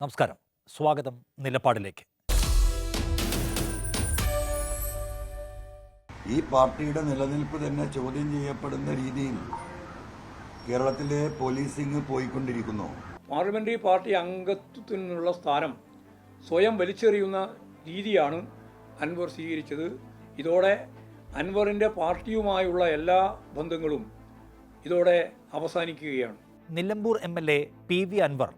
നമസ്കാരം, സ്വാഗതം നിലപാടിലേക്ക്. ഈ പാർട്ടിയുടെ നിലനിൽപ്പ് തന്നെ ചോദ്യം ചെയ്യപ്പെടുന്ന രീതിയിൽ കേരളത്തിലെ പോലീസിംഗ് പോയിക്കൊണ്ടിരിക്കുന്നു. പാർലമെന്ററി പാർട്ടി അംഗത്വത്തിനുള്ള സ്ഥാനം സ്വയം വലിച്ചെറിയുന്ന രീതിയാണ് അൻവർ സ്വീകരിച്ചത്. ഇതോടെ അൻവറിൻ്റെ പാർട്ടിയുമായുള്ള എല്ലാ ബന്ധങ്ങളും ഇതോടെ അവസാനിക്കുകയാണ്. നിലമ്പൂർ MLA PV അൻവർ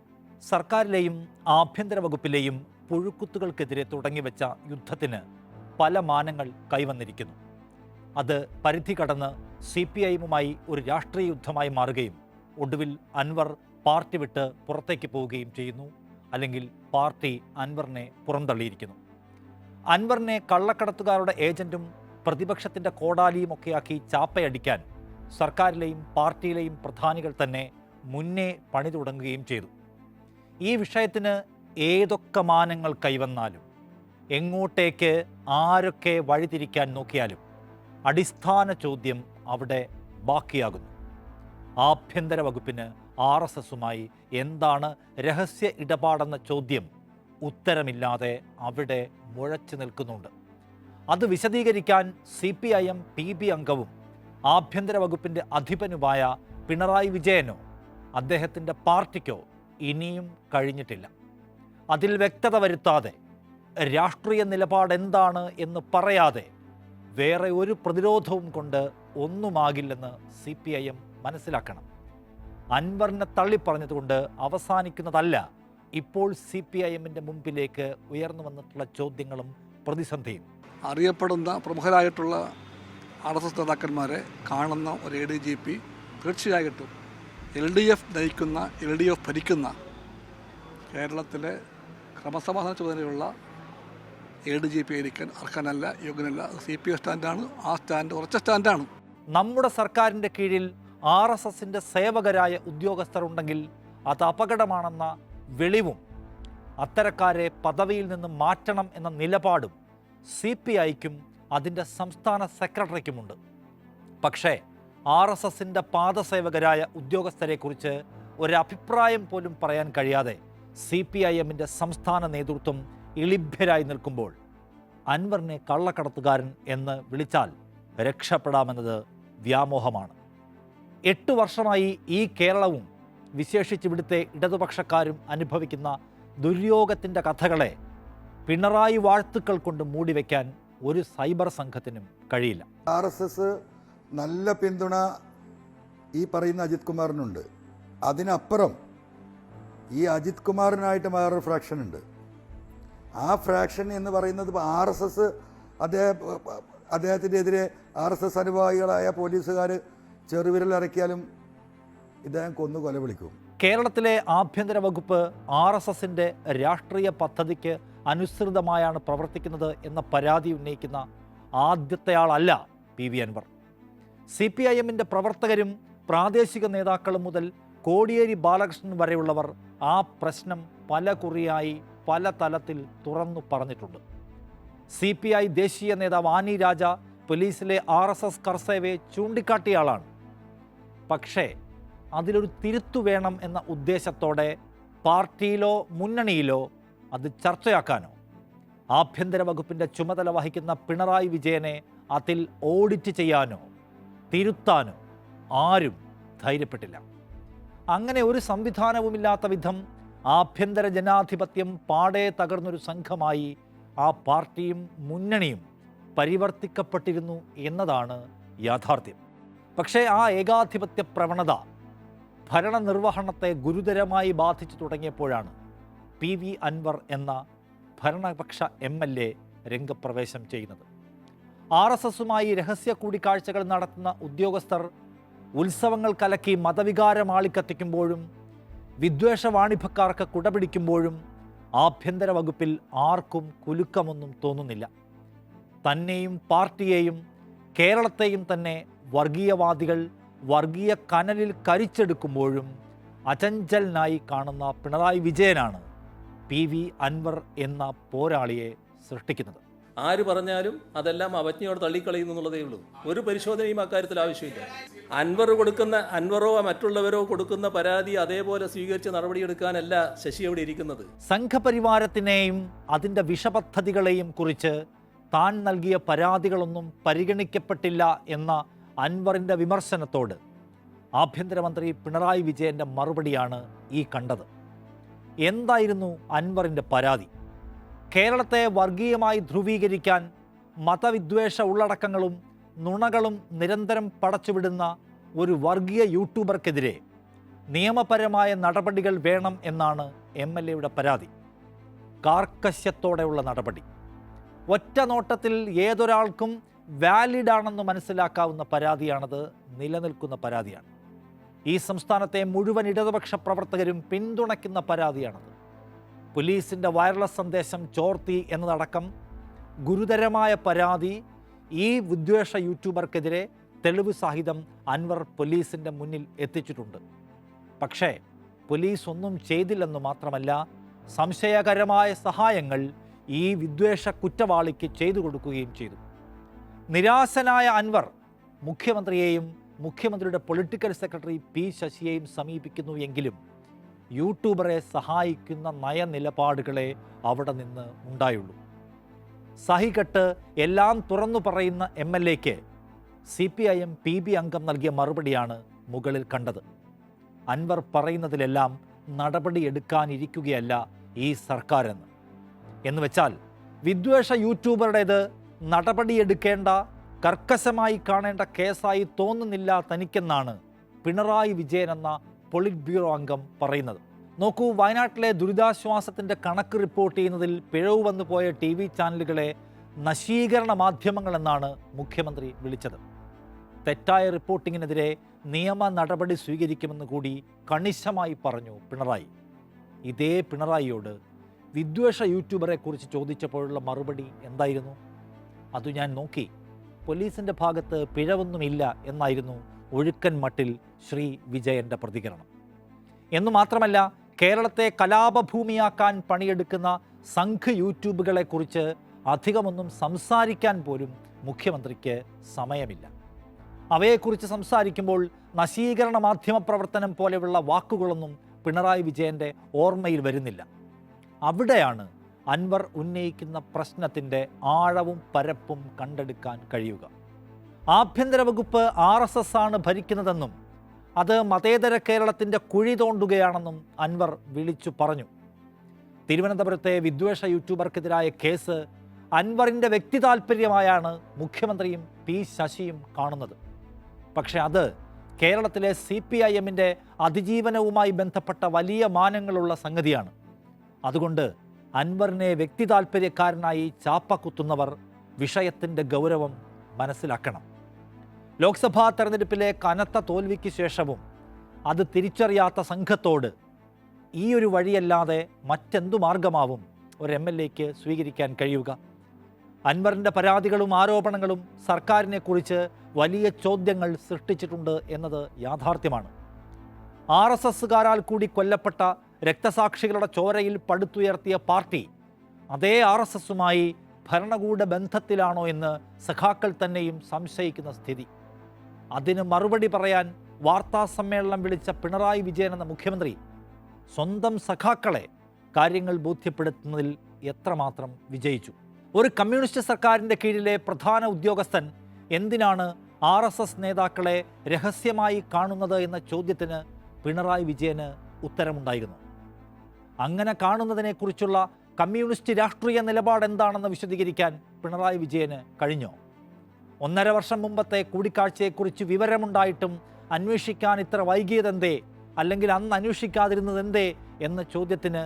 സർക്കാരിലെയും ആഭ്യന്തര വകുപ്പിലെയും പുഴുക്കുത്തുകൾക്കെതിരെ തുടങ്ങിവെച്ച യുദ്ധത്തിന് പല മാനങ്ങൾ കൈവന്നിരിക്കുന്നു. അത് പരിധി കടന്ന് CPIയുമായി ഒരു രാഷ്ട്രീയ യുദ്ധമായി മാറുകയും ഒടുവിൽ അൻവർ പാർട്ടി വിട്ട് പുറത്തേക്ക് പോവുകയും ചെയ്യുന്നു. അല്ലെങ്കിൽ പാർട്ടി അൻവറിനെ പുറന്തള്ളിയിരിക്കുന്നു. അൻവറിനെ കള്ളക്കടത്തുകാരുടെ ഏജന്റും പ്രതിപക്ഷത്തിൻ്റെ കോടാലിയുമൊക്കെയാക്കി ചാപ്പയടിക്കാൻ സർക്കാരിലെയും പാർട്ടിയിലെയും പ്രധാനികൾ തന്നെ മുന്നേ പണി തുടങ്ങുകയും ചെയ്തു. ഈ വിഷയത്തിന് ഏതൊക്കെ മാനങ്ങൾ കൈവന്നാലും, എങ്ങോട്ടേക്ക് ആരൊക്കെ വഴിതിരിക്കാൻ നോക്കിയാലും അടിസ്ഥാന ചോദ്യം അവിടെ ബാക്കിയാകുന്നു. ആഭ്യന്തര വകുപ്പിന് RSSുമായി എന്താണ് രഹസ്യ ഇടപാടെന്ന ചോദ്യം ഉത്തരമില്ലാതെ അവിടെ മുഴച്ചു നിൽക്കുന്നുണ്ട്. അത് വിശദീകരിക്കാൻ CPIM PB അംഗവും ആഭ്യന്തര വകുപ്പിൻ്റെ അധിപനുമായ പിണറായി വിജയനോ അദ്ദേഹത്തിൻ്റെ പാർട്ടിക്കോ ഇനിയും കഴിഞ്ഞിട്ടില്ല. അതിൽ വ്യക്തത വരുത്താതെ, രാഷ്ട്രീയ നിലപാട് എന്താണ് എന്ന് പറയാതെ വേറെ ഒരു പ്രതിരോധവും കൊണ്ട് ഒന്നുമാകില്ലെന്ന് CPIM മനസ്സിലാക്കണം. അൻവറിനെ തള്ളിപ്പറഞ്ഞതുകൊണ്ട് അവസാനിക്കുന്നതല്ല ഇപ്പോൾ CPIMൻ്റെ മുമ്പിലേക്ക് ഉയർന്നു വന്നിട്ടുള്ള ചോദ്യങ്ങളും പ്രതിസന്ധിയും. അറിയപ്പെടുന്ന പ്രമുഖരായിട്ടുള്ള RSS നേതാക്കന്മാരെ കാണുന്ന ഒരു ADGP തീർച്ചയായിട്ടും LDF നയിക്കുന്ന, LDF ഭരിക്കുന്ന കേരളത്തിലെ ക്രമസമാധാന ചുമതലയുള്ള ADGP ആയിരിക്കാൻ അർഹനല്ല, യോഗ്യനല്ല. CPI സ്റ്റാൻഡാണ്. ആ സ്റ്റാൻഡ് ഉറച്ച സ്റ്റാൻഡാണ്. നമ്മുടെ സർക്കാരിൻ്റെ കീഴിൽ RSSൻ്റെ സേവകരായ ഉദ്യോഗസ്ഥർ ഉണ്ടെങ്കിൽ അത് അപകടമാണെന്ന വെളിവും അത്തരക്കാരെ പദവിയിൽ നിന്ന് മാറ്റണം എന്ന നിലപാടും CPIക്കും അതിൻ്റെ സംസ്ഥാന സെക്രട്ടറിക്കുമുണ്ട്. പക്ഷേ RSSൻ്റെ പാദസേവകരായ ഉദ്യോഗസ്ഥരെക്കുറിച്ച് ഒരഭിപ്രായം പോലും പറയാൻ കഴിയാതെ CPIMൻ്റെ സംസ്ഥാന നേതൃത്വം ഇളിഭ്യരായി നിൽക്കുമ്പോൾ അൻവറിനെ കള്ളക്കടത്തുകാരൻ എന്ന് വിളിച്ചാൽ രക്ഷപ്പെടാമെന്നത് വ്യാമോഹമാണ്. 8 വർഷമായി ഈ കേരളവും വിശേഷിച്ച് ഇവിടുത്തെ ഇടതുപക്ഷക്കാരും അനുഭവിക്കുന്ന ദുര്യോഗത്തിൻ്റെ കഥകളെ പിണറായി വാഴ്ത്തുക്കൾ കൊണ്ട് മൂടിവെക്കാൻ ഒരു സൈബർ സംഘത്തിനും കഴിയില്ല. RSS നല്ല പിന്തുണ ഈ പറയുന്ന അജിത് കുമാറിനുണ്ട്. അതിനപ്പുറം ഈ അജിത് കുമാറിനായിട്ട് വേറൊരു ഫ്രാക്ഷൻ ഉണ്ട്. ആ ഫ്രാക്ഷൻ എന്ന് പറയുന്നത് RSS അദ്ദേഹത്തിനെതിരെ RSS അനുഭാവികളായ പോലീസുകാർ ചെറുവിരൽ ഇറക്കിയാലും ഇദ്ദേഹം കൊന്നു കൊല വിളിക്കും. കേരളത്തിലെ ആഭ്യന്തര വകുപ്പ് RSSൻ്റെ രാഷ്ട്രീയ പദ്ധതിക്ക് അനുസൃതമായാണ് പ്രവർത്തിക്കുന്നത് എന്ന പരാതി ഉന്നയിക്കുന്ന ആദ്യത്തെയാളല്ല PV അൻവർ. CPIMൻ്റെ പ്രവർത്തകരും പ്രാദേശിക നേതാക്കളും മുതൽ കോടിയേരി ബാലകൃഷ്ണൻ വരെയുള്ളവർ ആ പ്രശ്നം പല കുറിയായി പല തലത്തിൽ തുറന്നു പറഞ്ഞിട്ടുണ്ട്. CPI ദേശീയ നേതാവ് ആനി രാജ പോലീസിലെ RSS കർസേവയെ ചൂണ്ടിക്കാട്ടിയ ആളാണ്. പക്ഷേ അതിലൊരു തിരുത്തു വേണം എന്ന ഉദ്ദേശത്തോടെ പാർട്ടിയിലോ മുന്നണിയിലോ അത് ചർച്ചയാക്കാനോ ആഭ്യന്തര വകുപ്പിൻ്റെ ചുമതല വഹിക്കുന്ന പിണറായി വിജയനെ അതിൽ ഓഡിറ്റ് ചെയ്യാനോ തിരുത്താനോ ആരും ധൈര്യപ്പെട്ടില്ല. അങ്ങനെ ഒരു സംവിധാനവുമില്ലാത്ത വിധം ആഭ്യന്തര ജനാധിപത്യം പാടെ തകർന്നൊരു സംഘമായി ആ പാർട്ടിയും മുന്നണിയും പരിവർത്തിക്കപ്പെട്ടിരുന്നു എന്നതാണ് യാഥാർത്ഥ്യം. പക്ഷേ ആ ഏകാധിപത്യ പ്രവണത ഭരണനിർവഹണത്തെ ഗുരുതരമായി ബാധിച്ചു തുടങ്ങിയപ്പോഴാണ് PV അൻവർ എന്ന ഭരണപക്ഷ MLA രംഗപ്രവേശം ചെയ്യുന്നത്. RSSുമായി രഹസ്യ കൂടിക്കാഴ്ചകൾ നടത്തുന്ന ഉദ്യോഗസ്ഥർ ഉത്സവങ്ങൾ കലക്കി മതവികാരം ആളിക്കത്തിക്കുമ്പോഴും വിദ്വേഷ വാണിഭക്കാർക്ക് കുടപിടിക്കുമ്പോഴും ആഭ്യന്തര വകുപ്പിൽ ആർക്കും കുലുക്കമൊന്നും തോന്നുന്നില്ല. തന്നെയും പാർട്ടിയെയും കേരളത്തെയും തന്നെ വർഗീയവാദികൾ വർഗീയ കനലിൽ കരിച്ചെടുക്കുമ്പോഴും അചഞ്ചലനായി കാണുന്ന പിണറായി വിജയനാണ് PV അൻവർ എന്ന പോരാളിയെ സൃഷ്ടിക്കുന്നത്. ആര് പറഞ്ഞാലും അതെല്ലാം അവജ്ഞയോടെ തള്ളിക്കളയുന്നു എന്നുള്ളതേ ഉള്ളൂ. ഒരു പരിശോധനയും അക്കാര്യത്തിൽ ആവശ്യമില്ല. അൻവറോ മറ്റുള്ളവരോ കൊടുക്കുന്ന പരാതി അതേപോലെ സ്വീകരിച്ച് നടപടിയെടുക്കാനല്ല ശശി അവിടെ ഇരിക്കുന്നത്. സംഘപരിവാരത്തിനെയും അതിൻ്റെ വിഷപദ്ധതികളെയും കുറിച്ച് താൻ നൽകിയ പരാതികളൊന്നും പരിഗണിക്കപ്പെട്ടില്ല എന്ന അൻവറിൻ്റെ വിമർശനത്തോട് ആഭ്യന്തരമന്ത്രി പിണറായി വിജയൻ്റെ മറുപടിയാണ് ഈ കണ്ടത്. എന്തായിരുന്നു അൻവറിൻ്റെ പരാതി? കേരളത്തെ വർഗീയമായി ധ്രുവീകരിക്കാൻ മതവിദ്വേഷ ഉള്ളടക്കങ്ങളും നുണകളും നിരന്തരം പടച്ചുവിടുന്ന ഒരു വർഗീയ യൂട്യൂബർക്കെതിരെ നിയമപരമായ നടപടികൾ വേണം എന്നാണ് MLAയുടെ പരാതി. കാർക്കശ്യത്തോടെയുള്ള നടപടി. ഒറ്റ നോട്ടത്തിൽ ഏതൊരാൾക്കും വാലിഡാണെന്ന് മനസ്സിലാക്കാവുന്ന പരാതിയാണത്. നിലനിൽക്കുന്ന പരാതിയാണ്. ഈ സംസ്ഥാനത്തെ മുഴുവൻ ഇടതുപക്ഷ പ്രവർത്തകരും പിന്തുണയ്ക്കുന്ന പരാതിയാണത്. പോലീസിൻ്റെ വയർലെസ് സന്ദേശം ചോർത്തി എന്നതടക്കം ഗുരുതരമായ പരാതി ഈ വിദ്വേഷ യൂട്യൂബർക്കെതിരെ തെളിവ് സഹിതം അൻവർ പോലീസിൻ്റെ മുന്നിൽ എത്തിച്ചിട്ടുണ്ട്. പക്ഷേ പോലീസ് ഒന്നും ചെയ്തില്ലെന്ന് മാത്രമല്ല, സംശയകരമായ സഹായങ്ങൾ ഈ വിദ്വേഷ കുറ്റവാളിക്ക് ചെയ്തു കൊടുക്കുകയും ചെയ്തു. നിരാശനായ അൻവർ മുഖ്യമന്ത്രിയെയും മുഖ്യമന്ത്രിയുടെ പൊളിറ്റിക്കൽ സെക്രട്ടറി P. ശശിയെയും സമീപിക്കുന്നു എങ്കിലും യൂട്യൂബറെ സഹായിക്കുന്ന നയനിലപാടുകളെ അവിടെ നിന്ന് ഉണ്ടായുള്ളൂ. സഹികെട്ട് എല്ലാം തുറന്നു പറയുന്ന MLAക്ക് CPIM PB അംഗം നൽകിയ മറുപടിയാണ് മുകളിൽ കണ്ടത്. അൻവർ പറയുന്നതിലെല്ലാം നടപടിയെടുക്കാനിരിക്കുകയല്ല ഈ സർക്കാരെന്ന്. എന്നുവെച്ചാൽ വിദ്വേഷ യൂട്യൂബറുടേത് നടപടിയെടുക്കേണ്ട, കർക്കശമായി കാണേണ്ട കേസായി തോന്നുന്നില്ല തനിക്കെന്നാണ് പിണറായി വിജയൻ എന്ന പൊളിറ്റ് ബ്യൂറോ അംഗം പറയുന്നത്. നോക്കൂ, വയനാട്ടിലെ ദുരിതാശ്വാസത്തിൻ്റെ കണക്ക് റിപ്പോർട്ട് ചെയ്യുന്നതിൽ പിഴവ് വന്നു പോയ TV ചാനലുകളെ നശീകരണ മാധ്യമങ്ങളെന്നാണ് മുഖ്യമന്ത്രി വിളിച്ചത്. തെറ്റായ റിപ്പോർട്ടിങ്ങിനെതിരെ നിയമ നടപടി സ്വീകരിക്കുമെന്ന് കൂടി കണിശമായി പറഞ്ഞു പിണറായി. ഇതേ പിണറായിയോട് വിദ്വേഷ യൂട്യൂബറെ കുറിച്ച് ചോദിച്ചപ്പോഴുള്ള മറുപടി എന്തായിരുന്നു? അത് ഞാൻ നോക്കി, പോലീസിൻ്റെ ഭാഗത്ത് പിഴവൊന്നുമില്ല എന്നായിരുന്നു ഒഴുക്കൻ മട്ടിൽ ശ്രീ വിജയൻ്റെ പ്രതികരണം. എന്നു മാത്രമല്ല, കേരളത്തെ കലാപഭൂമിയാക്കാൻ പണിയെടുക്കുന്ന സംഘ് യൂട്യൂബുകളെക്കുറിച്ച് അധികമൊന്നും സംസാരിക്കാൻ പോലും മുഖ്യമന്ത്രിക്ക് സമയമില്ല. അവയെക്കുറിച്ച് സംസാരിക്കുമ്പോൾ നശീകരണ മാധ്യമ പ്രവർത്തനം പോലെയുള്ള വാക്കുകളൊന്നും പിണറായി വിജയൻ്റെ ഓർമ്മയിൽ വരുന്നില്ല. അവിടെയാണ് അൻവർ ഉന്നയിക്കുന്ന പ്രശ്നത്തിൻ്റെ ആഴവും പരപ്പും കണ്ടെടുക്കാൻ കഴിയുക. ആഭ്യന്തര വകുപ്പ് RSS ആണ് ഭരിക്കുന്നതെന്നും അത് മതേതര കേരളത്തിൻ്റെ കുഴി തോണ്ടുകയാണെന്നും അൻവർ വിളിച്ചു പറഞ്ഞു. തിരുവനന്തപുരത്തെ വിദ്വേഷ യൂട്യൂബർക്കെതിരായ കേസ് അൻവറിൻ്റെ വ്യക്തി താൽപ്പര്യമായാണ് മുഖ്യമന്ത്രിയും P. ശശിയും കാണുന്നത്. പക്ഷേ അത് കേരളത്തിലെ CPIMൻ്റെ അതിജീവനവുമായി ബന്ധപ്പെട്ട വലിയ മാനങ്ങളുള്ള സംഗതിയാണ്. അതുകൊണ്ട് അൻവറിനെ വ്യക്തി താൽപ്പര്യക്കാരനായി ചാപ്പക്കുത്തുന്നവർ വിഷയത്തിൻ്റെ ഗൗരവം മനസ്സിലാക്കണം. ലോക്സഭാ തെരഞ്ഞെടുപ്പിലെ കനത്ത തോൽവിക്ക് ശേഷവും അത് തിരിച്ചറിയാത്ത സംഘത്തോട് ഈ ഒരു വഴിയല്ലാതെ മറ്റെന്തു മാർഗമാവും ഒരു MLAക്ക് സ്വീകരിക്കാൻ കഴിയുക? അൻവറിൻ്റെ പരാതികളും ആരോപണങ്ങളും സർക്കാരിനെക്കുറിച്ച് വലിയ ചോദ്യങ്ങൾ സൃഷ്ടിച്ചിട്ടുണ്ട് എന്നത് യാഥാർത്ഥ്യമാണ്. RSSകാരാൽ കൂടി കൊല്ലപ്പെട്ട രക്തസാക്ഷികളുടെ ചോരയിൽ പടുത്തുയർത്തിയ പാർട്ടി അതേ RSSുമായി ഭരണകൂട ബന്ധത്തിലാണോ എന്ന് സഖാക്കൾ തന്നെയും സംശയിക്കുന്ന സ്ഥിതി. അതിന് മറുപടി പറയാൻ വാർത്താ സമ്മേളനം വിളിച്ച പിണറായി വിജയൻ എന്ന മുഖ്യമന്ത്രി സ്വന്തം സഖാക്കളെ കാര്യങ്ങൾ ബോധ്യപ്പെടുത്തുന്നതിൽ എത്രമാത്രം വിജയിച്ചു? ഒരു കമ്മ്യൂണിസ്റ്റ് സർക്കാരിൻ്റെ കീഴിലെ പ്രധാന ഉദ്യോഗസ്ഥൻ എന്തിനാണ് RSS നേതാക്കളെ രഹസ്യമായി കാണുന്നത് എന്ന ചോദ്യത്തിന് പിണറായി വിജയന് ഉത്തരമുണ്ടായിരുന്നു. അങ്ങനെ കാണുന്നതിനെക്കുറിച്ചുള്ള കമ്മ്യൂണിസ്റ്റ് രാഷ്ട്രീയ നിലപാട് എന്താണെന്ന് വിശദീകരിക്കാൻ പിണറായി വിജയന് കഴിഞ്ഞോ? 1.5 വർഷം മുമ്പത്തെ കൂടിക്കാഴ്ചയെക്കുറിച്ച് വിവരമുണ്ടായിട്ടും അന്വേഷിക്കാൻ ഇത്ര വൈകിയതെന്തേ, അല്ലെങ്കിൽ അന്ന് അന്വേഷിക്കാതിരുന്നതെന്തേ എന്ന ചോദ്യത്തിന്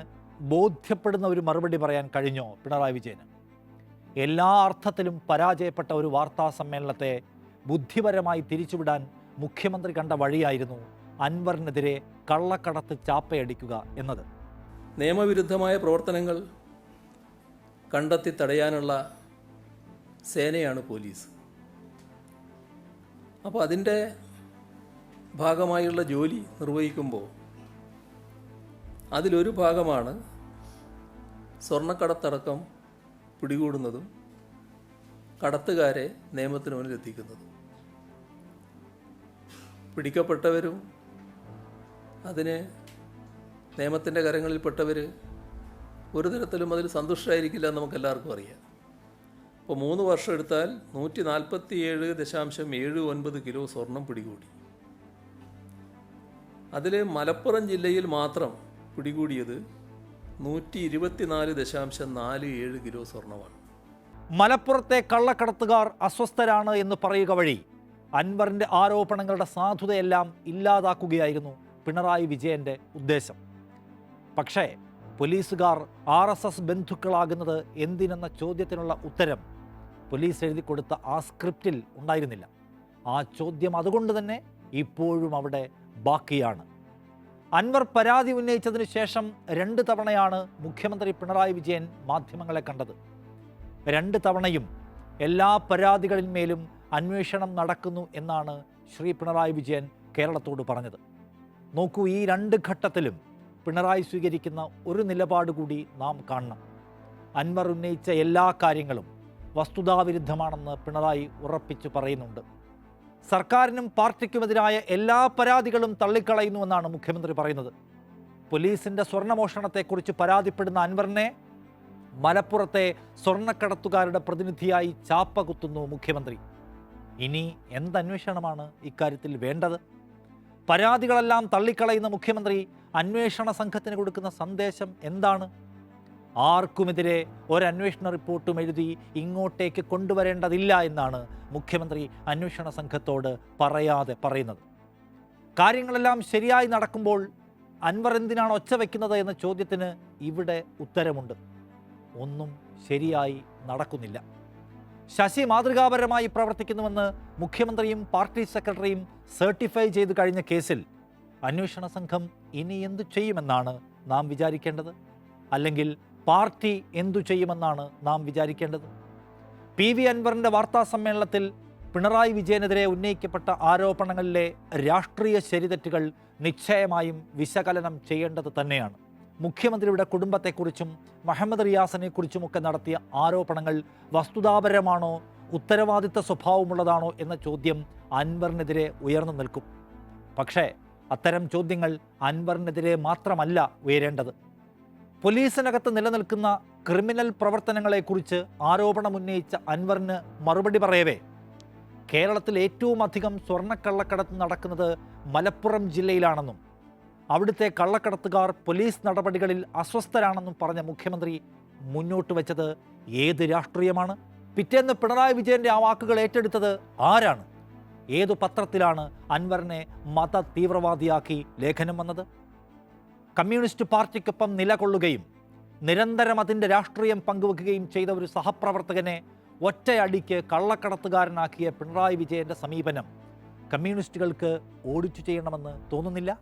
ബോധ്യപ്പെടുന്ന ഒരു മറുപടി പറയാൻ കഴിഞ്ഞോ പിണറായി വിജയന്? എല്ലാ അർത്ഥത്തിലും പരാജയപ്പെട്ട ഒരു വാർത്താ സമ്മേളനത്തെ ബുദ്ധിപരമായി തിരിച്ചുവിടാൻ മുഖ്യമന്ത്രി കണ്ട വഴിയായിരുന്നു അൻവറിനെതിരെ കള്ളക്കടത്ത് ചാപ്പയടിക്കുക എന്നത്. നിയമവിരുദ്ധമായ പ്രവർത്തനങ്ങൾ കണ്ടെത്തി തടയാനുള്ള സേനയാണ് പോലീസ്. അപ്പോൾ അതിൻ്റെ ഭാഗമായുള്ള ജോലി നിർവഹിക്കുമ്പോൾ അതിലൊരു ഭാഗമാണ് സ്വർണ്ണക്കടത്തടക്കം പിടികൂടുന്നതും കടത്തുകാരെ നിയമത്തിന് മുന്നിൽ എത്തിക്കുന്നത്. പിടിക്കപ്പെട്ടവരും അതിന് നിയമത്തിൻ്റെ കരങ്ങളിൽപ്പെട്ടവർ ഒരു തരത്തിലും അതിൽ സന്തുഷ്ടരായിരിക്കില്ല എന്ന് നമുക്കെല്ലാവർക്കും അറിയാം. അപ്പോൾ 3 വർഷം എടുത്താൽ 147.79 കിലോ സ്വർണം പിടികൂടി. അതിൽ മലപ്പുറം ജില്ലയിൽ മാത്രം പിടികൂടിയത് 124.47 കിലോ സ്വർണമാണ്. മലപ്പുറത്തെ കള്ളക്കടത്തുകാർ അസ്വസ്ഥരാണ് എന്ന് പറയുക വഴി അൻവറിൻ്റെ ആരോപണങ്ങളുടെ സാധുതയെല്ലാം ഇല്ലാതാക്കുകയായിരുന്നു പിണറായി വിജയൻ്റെ ഉദ്ദേശം. പക്ഷേ പോലീസുകാർ RSS ബന്ധുക്കളാകുന്നത് എന്തിനെന്ന ചോദ്യത്തിനുള്ള ഉത്തരം പോലീസ് എഴുതി കൊടുത്ത ആ സ്ക്രിപ്റ്റിൽ ഉണ്ടായിരുന്നില്ല. ആ ചോദ്യം അതുകൊണ്ട് തന്നെ ഇപ്പോഴും അവിടെ ബാക്കിയാണ്. അൻവർ പരാതി ഉന്നയിച്ചതിന് ശേഷം 2 തവണയാണ് മുഖ്യമന്ത്രി പിണറായി വിജയൻ മാധ്യമങ്ങളെ കണ്ടത്. 2 തവണയും എല്ലാ പരാതികളിന്മേലും അന്വേഷണം നടക്കുന്നു എന്നാണ് ശ്രീ പിണറായി വിജയൻ കേരളത്തോട് പറഞ്ഞത്. നോക്കൂ, ഈ 2 ഘട്ടത്തിലും പിണറായി സ്വീകരിക്കുന്ന ഒരു നിലപാട് കൂടി നാം കാണണം. അൻവർ ഉന്നയിച്ച എല്ലാ കാര്യങ്ങളും വസ്തുതാവിരുദ്ധമാണെന്ന് പിണറായി ഉറപ്പിച്ചു പറയുന്നുണ്ട്. സർക്കാരിനും പാർട്ടിക്കുമെതിരായ എല്ലാ പരാതികളും തള്ളിക്കളയുന്നുവെന്നാണ് മുഖ്യമന്ത്രി പറയുന്നത്. പോലീസിൻ്റെ സ്വർണ്ണമോഷണത്തെക്കുറിച്ച് പരാതിപ്പെടുന്ന അൻവറിനെ മലപ്പുറത്തെ സ്വർണ്ണക്കടത്തുകാരുടെ പ്രതിനിധിയായി ചാപ്പ കുത്തുന്നു മുഖ്യമന്ത്രി. ഇനി എന്തന്വേഷണമാണ് ഇക്കാര്യത്തിൽ വേണ്ടത്? പരാതികളെല്ലാം തള്ളിക്കളയുന്ന മുഖ്യമന്ത്രി അന്വേഷണ സംഘത്തിന് കൊടുക്കുന്ന സന്ദേശം എന്താണ്? ആർക്കുമെതിരെ ഒരന്വേഷണ റിപ്പോർട്ടും എഴുതി ഇങ്ങോട്ടേക്ക് കൊണ്ടുവരേണ്ടതില്ല എന്നാണ് മുഖ്യമന്ത്രി അന്വേഷണ സംഘത്തോട് പറയാതെ പറയുന്നത്. കാര്യങ്ങളെല്ലാം ശരിയായി നടക്കുമ്പോൾ അൻവർ എന്തിനാണ് ഒച്ച വയ്ക്കുന്നത് എന്ന ചോദ്യത്തിന് ഇവിടെ ഉത്തരമുണ്ട്. ഒന്നും ശരിയായി നടക്കുന്നില്ല. ശശി മാതൃകാപരമായി പ്രവർത്തിക്കുന്നുവെന്ന് മുഖ്യമന്ത്രിയും പാർട്ടി സെക്രട്ടറിയും സർട്ടിഫൈ ചെയ്ത് കഴിഞ്ഞ കേസിൽ അന്വേഷണ സംഘം ഇനി എന്തു ചെയ്യുമെന്നാണ് നാം വിചാരിക്കേണ്ടത്? അല്ലെങ്കിൽ പാർട്ടി എന്തു ചെയ്യുമെന്നാണ് നാം വിചാരിക്കേണ്ടത്? PV അൻവറിൻ്റെ വാർത്താ സമ്മേളനത്തിൽ പിണറായി വിജയനെതിരെ ഉന്നയിക്കപ്പെട്ട ആരോപണങ്ങളിലെ രാഷ്ട്രീയ ശരിതെറ്റുകൾ നിശ്ചയമായും വിശകലനം ചെയ്യേണ്ടത് തന്നെയാണ്. മുഖ്യമന്ത്രിയുടെ കുടുംബത്തെക്കുറിച്ചും മുഹമ്മദ് റിയാസിനെക്കുറിച്ചുമൊക്കെ നടത്തിയ ആരോപണങ്ങൾ വസ്തുതാപരമാണോ ഉത്തരവാദിത്ത സ്വഭാവമുള്ളതാണോ എന്ന ചോദ്യം അൻവറിനെതിരെ ഉയർന്നു നിൽക്കും. പക്ഷേ അത്തരം ചോദ്യങ്ങൾ അൻവറിനെതിരെ മാത്രമല്ല ഉയരേണ്ടത്. പോലീസിനകത്ത് നിലനിൽക്കുന്ന ക്രിമിനൽ പ്രവർത്തനങ്ങളെക്കുറിച്ച് ആരോപണമുന്നയിച്ച അൻവറിന് മറുപടി പറയവേ കേരളത്തിൽ ഏറ്റവും അധികം സ്വർണ്ണക്കള്ളക്കടത്ത് നടക്കുന്നത് മലപ്പുറം ജില്ലയിലാണെന്നും അവിടുത്തെ കള്ളക്കടത്തുകാർ പോലീസ് നടപടികളിൽ അസ്വസ്ഥരാണെന്നും പറഞ്ഞ മുഖ്യമന്ത്രി മുന്നോട്ട് വെച്ചത് ഏത് രാഷ്ട്രീയമാണ്? പിറ്റേന്ന് പിണറായി വിജയൻ്റെ ആ വാക്കുകൾ ഏറ്റെടുത്തത് ആരാണ്? ഏതു പത്രത്തിലാണ് അൻവറിനെ മത തീവ്രവാദിയാക്കി ലേഖനം വന്നത്? കമ്മ്യൂണിസ്റ്റ് പാർട്ടിക്കൊപ്പം നിലകൊള്ളുകയും നിരന്തരം അതിൻ്റെ രാഷ്ട്രീയം പങ്കുവെക്കുകയും ചെയ്ത ഒരു സഹപ്രവർത്തകനെ ഒറ്റയടിക്ക് കള്ളക്കടത്തുകാരനാക്കിയ പിണറായി വിജയൻ്റെ സമീപനം കമ്മ്യൂണിസ്റ്റുകൾക്ക് ഓഡിറ്റ് ചെയ്യണമെന്ന് തോന്നുന്നില്ല?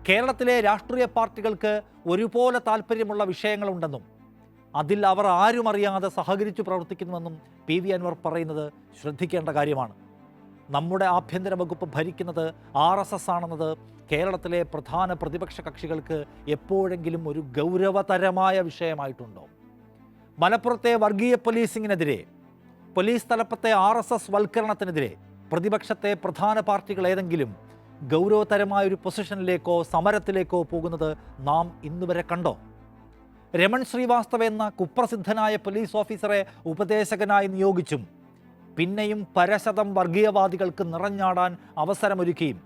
കേരളത്തിലെ രാഷ്ട്രീയ പാർട്ടികൾക്ക് ഒരുപോലെ താല്പര്യമുള്ള വിഷയങ്ങളുണ്ടെന്നും അതിൽ അവർ ആരും അറിയാതെ സഹകരിച്ചു പ്രവർത്തിക്കുന്നുവെന്നും PV അൻവർ പറയുന്നത് ശ്രദ്ധിക്കേണ്ട കാര്യമാണ്. നമ്മുടെ ആഭ്യന്തര വകുപ്പ് ഭരിക്കുന്നത് RSS ആണെന്നത് കേരളത്തിലെ പ്രധാന പ്രതിപക്ഷ കക്ഷികൾക്ക് എപ്പോഴെങ്കിലും ഒരു ഗൗരവതരമായ വിഷയമായിട്ടുണ്ടോ? മലപ്പുറത്തെ വർഗീയ പോലീസിങ്ങിനെതിരെ, പോലീസ് തലപ്പത്തെ RSS വൽക്കരണത്തിനെതിരെ പ്രതിപക്ഷത്തെ പ്രധാന പാർട്ടികൾ ഏതെങ്കിലും ഗൗരവതരമായൊരു പൊസിഷനിലേക്കോ സമരത്തിലേക്കോ പോകുന്നത് നാം ഇന്നുവരെ കണ്ടോ? രമൺ ശ്രീവാസ്തവ എന്ന കുപ്രസിദ്ധനായ പോലീസ് ഓഫീസറെ ഉപദേശകനായി നിയോഗിച്ചും പിന്നെയും പരശതം വർഗീയവാദികൾക്ക് നിറഞ്ഞാടാൻ അവസരമൊരുക്കിയും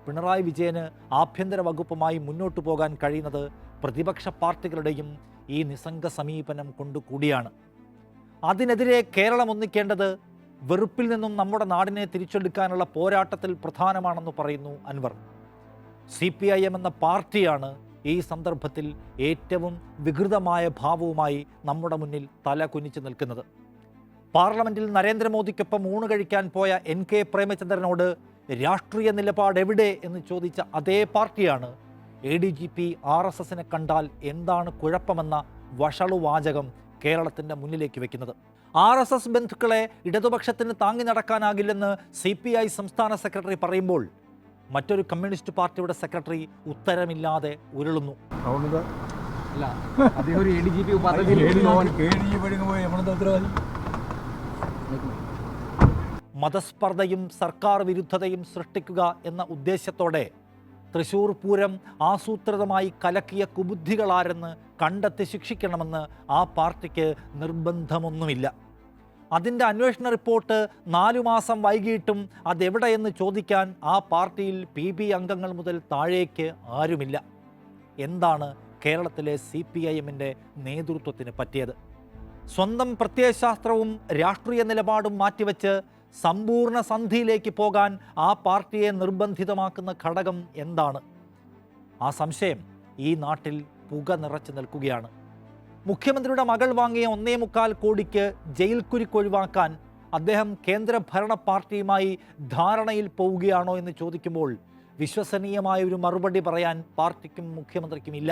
പിണറായി വിജയന് ആഭ്യന്തര വകുപ്പുമായി മുന്നോട്ടു പോകാൻ കഴിയുന്നത് പ്രതിപക്ഷ പാർട്ടികളുടെയും ഈ നിസ്സംഗ സമീപനം കൊണ്ടുകൂടിയാണ്. അതിനെതിരെ കേരളം ഒന്നിക്കേണ്ടത് വെറുപ്പിൽ നിന്നും നമ്മുടെ നാടിനെ തിരിച്ചെടുക്കാനുള്ള പോരാട്ടത്തിൽ പ്രധാനമാണെന്ന് പറയുന്നു അൻവർ. CPIM എന്ന പാർട്ടിയാണ് ഈ സന്ദർഭത്തിൽ ഏറ്റവും വികൃതമായ ഭാവവുമായി നമ്മുടെ മുന്നിൽ തല കുനിച്ചു നിൽക്കുന്നത്. പാർലമെന്റിൽ നരേന്ദ്രമോദിക്കൊപ്പം ഊണ് കഴിക്കാൻ പോയ NK പ്രേമചന്ദ്രനോട് രാഷ്ട്രീയ നിലപാട് എവിടെ എന്ന് ചോദിച്ച അതേ പാർട്ടിയാണ് ADGP RSSനെ കണ്ടാൽ എന്താണ് കുഴപ്പമെന്ന വഷളുവാചകം കേരളത്തിൻ്റെ മുന്നിലേക്ക് വെക്കുന്നത്. RSS ബന്ധുക്കളെ ഇടതുപക്ഷത്തിന് താങ്ങി നടക്കാനാകില്ലെന്ന് CPI സംസ്ഥാന സെക്രട്ടറി പറയുമ്പോൾ മറ്റൊരു കമ്മ്യൂണിസ്റ്റ് പാർട്ടിയുടെ സെക്രട്ടറി ഉത്തരമില്ലാതെ ഉരുളുന്നു. അതുകൊണ്ട് അല്ല അദ്ദേഹം ഒരു ADGP പദവിയിൽ മതസ്പർദ്ധയും സർക്കാർ വിരുദ്ധതയും സൃഷ്ടിക്കുക എന്ന ഉദ്ദേശത്തോടെ തൃശൂർ പൂരം ആസൂത്രിതമായി കലക്കിയ കുബുദ്ധികളാരെന്ന് കണ്ടെത്തി ശിക്ഷിക്കണമെന്ന് ആ പാർട്ടിക്ക് നിർബന്ധമൊന്നുമില്ല. അതിൻ്റെ അന്വേഷണ റിപ്പോർട്ട് 4 മാസം വൈകിട്ടും അതെവിടെയെന്ന് ചോദിക്കാൻ ആ പാർട്ടിയിൽ PB അംഗങ്ങൾ മുതൽ താഴേക്ക് ആരുമില്ല. എന്താണ് കേരളത്തിലെ CPIMൻ്റെ നേതൃത്വത്തിന് പറ്റിയത്? സ്വന്തം പ്രത്യയശാസ്ത്രവും രാഷ്ട്രീയ നിലപാടും മാറ്റിവെച്ച് സമ്പൂർണ്ണ സന്ധിയിലേക്ക് പോകാൻ ആ പാർട്ടിയെ നിർബന്ധിതമാക്കുന്ന ഘടകം എന്താണ്? ആ സംശയം ഈ നാട്ടിൽ പുക നിറച്ചു നിൽക്കുകയാണ്. മുഖ്യമന്ത്രിയുടെ മകൾ വാങ്ങിയ 1.25 കോടിക്ക് ജയിൽ കുരുക്കൊഴിവാക്കാൻ അദ്ദേഹം കേന്ദ്ര ഭരണ പാർട്ടിയുമായി ധാരണയിൽ പോവുകയാണോ എന്ന് ചോദിക്കുമ്പോൾ വിശ്വസനീയമായ ഒരു മറുപടി പറയാൻ പാർട്ടിക്കും മുഖ്യമന്ത്രിക്കും ഇല്ല.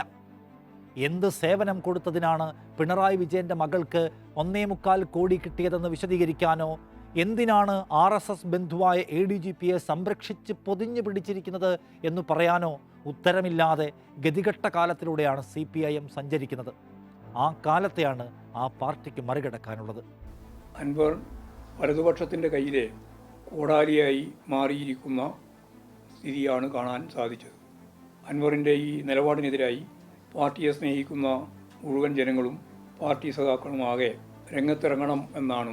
എന്ത് സേവനം കൊടുത്തതിനാണ് പിണറായി വിജയൻ്റെ മകൾക്ക് 1.25 കോടി കിട്ടിയതെന്ന് വിശദീകരിക്കാനോ എന്തിനാണ് RSS ബന്ധുവായ ADGPയെ സംരക്ഷിച്ച് പൊതിഞ്ഞു പിടിച്ചിരിക്കുന്നത് എന്ന് പറയാനോ ഉത്തരമില്ലാതെ ഗതികെട്ട കാലത്തിലൂടെയാണ് CPIM സഞ്ചരിക്കുന്നത്. ആ കാലത്തെയാണ് ആ പാർട്ടിക്ക് മറികടക്കാനുള്ളത്. അൻവർ വലതുപക്ഷത്തിൻ്റെ കയ്യിലെ കോടാലിയായി മാറിയിരിക്കുന്ന സ്ഥിതിയാണ് കാണാൻ സാധിച്ചത്. അൻവറിൻ്റെ ഈ നിലപാടിനെതിരായി പാർട്ടിയെ സ്നേഹിക്കുന്ന മുഴുവൻ ജനങ്ങളും പാർട്ടി സഖാക്കളുമാകെ രംഗത്തിറങ്ങണം എന്നാണ്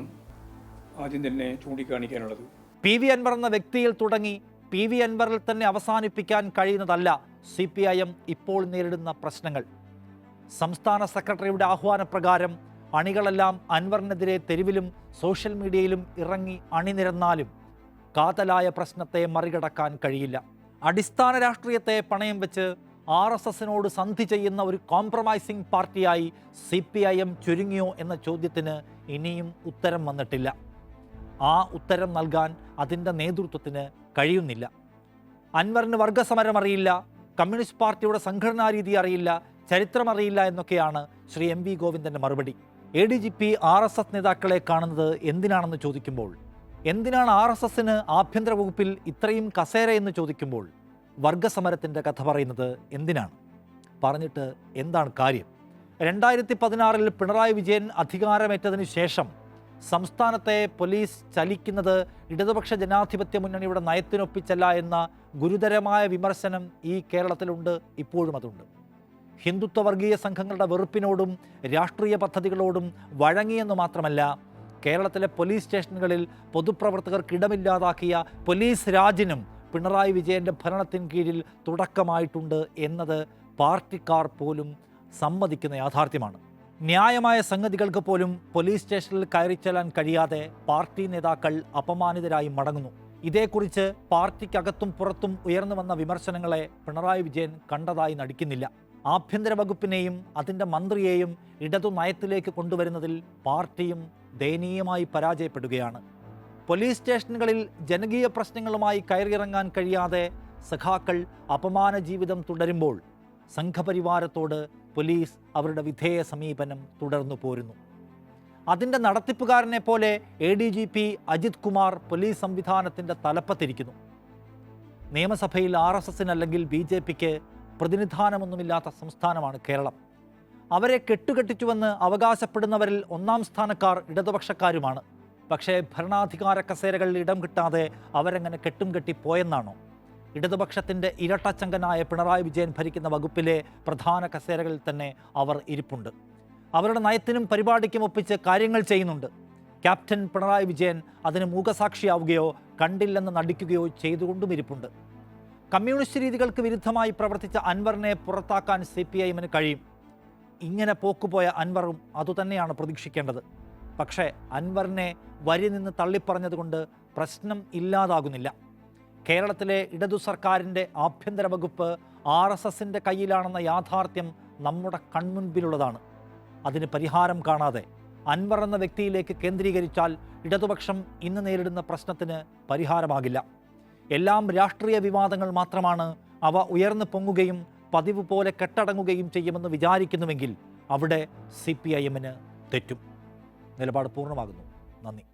ആദ്യം തന്നെ ചൂണ്ടിക്കാണിക്കാനുള്ളത്. PV അൻവർ എന്ന വ്യക്തിയിൽ തുടങ്ങി PV അൻവറിൽ തന്നെ അവസാനിപ്പിക്കാൻ കഴിയുന്നതല്ല CPIM ഇപ്പോൾ നേരിടുന്ന പ്രശ്നങ്ങൾ. സംസ്ഥാന സെക്രട്ടറിയുടെ ആഹ്വാനപ്രകാരം അണികളെല്ലാം അൻവറിനെതിരെ തെരുവിലും സോഷ്യൽ മീഡിയയിലും ഇറങ്ങി അണിനിരന്നാലും കാതലായ പ്രശ്നത്തെ മറികടക്കാൻ കഴിയില്ല. അടിസ്ഥാന രാഷ്ട്രീയത്തെ പണയം വെച്ച് RSSനോട് സന്ധി ചെയ്യുന്ന ഒരു കോംപ്രമൈസിംഗ് പാർട്ടിയായി CPIM ചുരുങ്ങിയോ എന്ന ചോദ്യത്തിന് ഇനിയും ഉത്തരം വന്നിട്ടില്ല. ആ ഉത്തരം നൽകാൻ അതിൻ്റെ നേതൃത്വത്തിന് കഴിയുന്നില്ല. അൻവറിന് വർഗസമരം അറിയില്ല, കമ്മ്യൂണിസ്റ്റ് പാർട്ടിയുടെ സംഘടനാ രീതി അറിയില്ല, ചരിത്രമറിയില്ല എന്നൊക്കെയാണ് ശ്രീ MV ഗോവിന്ദൻ്റെ മറുപടി. ADGP RSS നേതാക്കളെ കാണുന്നത് എന്തിനാണെന്ന് ചോദിക്കുമ്പോൾ, എന്തിനാണ് RSSന് ആഭ്യന്തര വകുപ്പിൽ ഇത്രയും കസേര എന്ന് ചോദിക്കുമ്പോൾ വർഗസമരത്തിൻ്റെ കഥ പറയുന്നത് എന്തിനാണ്? പറഞ്ഞിട്ട് എന്താണ് കാര്യം? 2016 പിണറായി വിജയൻ അധികാരമേറ്റതിന് ശേഷം സംസ്ഥാനത്തെ പോലീസ് ചലിക്കുന്നത് ഇടതുപക്ഷ ജനാധിപത്യ മുന്നണിയുടെ നയത്തിനൊപ്പിച്ചല്ല എന്ന ഗുരുതരമായ വിമർശനം ഈ കേരളത്തിലുണ്ട്, ഇപ്പോഴും അതുണ്ട്. ഹിന്ദുത്വ വർഗീയ സംഘങ്ങളുടെ വെറുപ്പിനോടും രാഷ്ട്രീയ പദ്ധതികളോടും വഴങ്ങിയെന്ന് മാത്രമല്ല, കേരളത്തിലെ പോലീസ് സ്റ്റേഷനുകളിൽ പൊതുപ്രവർത്തകർക്കിടമില്ലാതാക്കിയ പോലീസ് രാജിനും പിണറായി വിജയൻ്റെ ഭരണത്തിന് കീഴിൽ തുടക്കമായിട്ടുണ്ട് എന്നത് പാർട്ടിക്കാർ പോലും സമ്മതിക്കുന്ന യാഥാർത്ഥ്യമാണ്. ന്യായമായ സംഗതികൾക്ക് പോലും പോലീസ് സ്റ്റേഷനിൽ കയറി ചെല്ലാൻ കഴിയാതെ പാർട്ടി നേതാക്കൾ അപമാനിതരായി മടങ്ങുന്നു. ഇതേക്കുറിച്ച് പാർട്ടിക്കകത്തും പുറത്തും ഉയർന്നു വന്ന വിമർശനങ്ങളെ പിണറായി വിജയൻ കണ്ടതായി നടിക്കുന്നില്ല. ആഭ്യന്തര വകുപ്പിനെയും അതിൻ്റെ മന്ത്രിയെയും ഇടതു നയത്തിലേക്ക് കൊണ്ടുവരുന്നതിൽ പാർട്ടിയും ദയനീയമായി പരാജയപ്പെടുകയാണ്. പോലീസ് സ്റ്റേഷനുകളിൽ ജനകീയ പ്രശ്നങ്ങളുമായി കയറിയിറങ്ങാൻ കഴിയാതെ സഖാക്കൾ അപമാന ജീവിതം തുടരുമ്പോൾ സംഘപരിവാരത്തോട് പോലീസ് അവരുടെ വിധേയ സമീപനം തുടർന്നു പോരുന്നു. അതിൻ്റെ നടത്തിപ്പുകാരനെ പോലെ ADGP അജിത് കുമാർ പോലീസ് സംവിധാനത്തിൻ്റെ തലപ്പത്തിരിക്കുന്നു. നിയമസഭയിൽ RSSന് അല്ലെങ്കിൽ BJPക്ക് പ്രതിനിധാനമൊന്നുമില്ലാത്ത സംസ്ഥാനമാണ് കേരളം. അവരെ കെട്ടുകെട്ടിച്ചുവെന്ന് അവകാശപ്പെടുന്നവരിൽ 1-ാം സ്ഥാനക്കാർ ഇടതുപക്ഷക്കാരുമാണ്. പക്ഷേ ഭരണാധികാര കസേരകളിൽ ഇടം കിട്ടാതെ അവരെങ്ങനെ കെട്ടും കെട്ടിപ്പോയെന്നാണോ? ഇടതുപക്ഷത്തിൻ്റെ ഇരട്ടച്ചങ്കനായ പിണറായി വിജയൻ ഭരിക്കുന്ന വകുപ്പിലെ പ്രധാന കസേരകളിൽ തന്നെ അവർ ഇരിപ്പുണ്ട്. അവരുടെ നയത്തിനും പരിപാടിക്കും ഒപ്പിച്ച് കാര്യങ്ങൾ ചെയ്യുന്നുണ്ട്. ക്യാപ്റ്റൻ പിണറായി വിജയൻ അതിന് മൂകസാക്ഷിയാവുകയോ കണ്ടില്ലെന്ന് നടിക്കുകയോ ചെയ്തുകൊണ്ടും ഇരിപ്പുണ്ട്. കമ്മ്യൂണിസ്റ്റ് രീതികൾക്ക് വിരുദ്ധമായി പ്രവർത്തിച്ച അൻവറിനെ പുറത്താക്കാൻ CPIMന് കഴിയും. ഇങ്ങനെ പോക്കുപോയ അൻവറും അതുതന്നെയാണ് പ്രതീക്ഷിക്കേണ്ടത്. പക്ഷേ അൻവറിനെ വരി നിന്ന് തള്ളിപ്പറഞ്ഞതുകൊണ്ട് പ്രശ്നം ഇല്ലാതാകുന്നില്ല. കേരളത്തിലെ ഇടതു സർക്കാരിൻ്റെ ആഭ്യന്തര വകുപ്പ് RSSൻ്റെ കയ്യിലാണെന്ന യാഥാർത്ഥ്യം നമ്മുടെ കൺമുൻപിലുള്ളതാണ്. അതിന് പരിഹാരം കാണാതെ അൻവർ എന്ന വ്യക്തിയിലേക്ക് കേന്ദ്രീകരിച്ചാൽ ഇടതുപക്ഷം ഇന്ന് നേരിടുന്ന പ്രശ്നത്തിന് പരിഹാരമാകില്ല. എല്ലാം രാഷ്ട്രീയ വിവാദങ്ങൾ മാത്രമാണ്. അവ ഉയർന്നു പൊങ്ങുകയും പതിവ് പോലെ കെട്ടടങ്ങുകയും ചെയ്യുമെന്ന് വിചാരിക്കുന്നുവെങ്കിൽ അവിടെ CPIMന് തെറ്റും. നിലപാട് പൂർണ്ണമാകുന്നു. നന്ദി.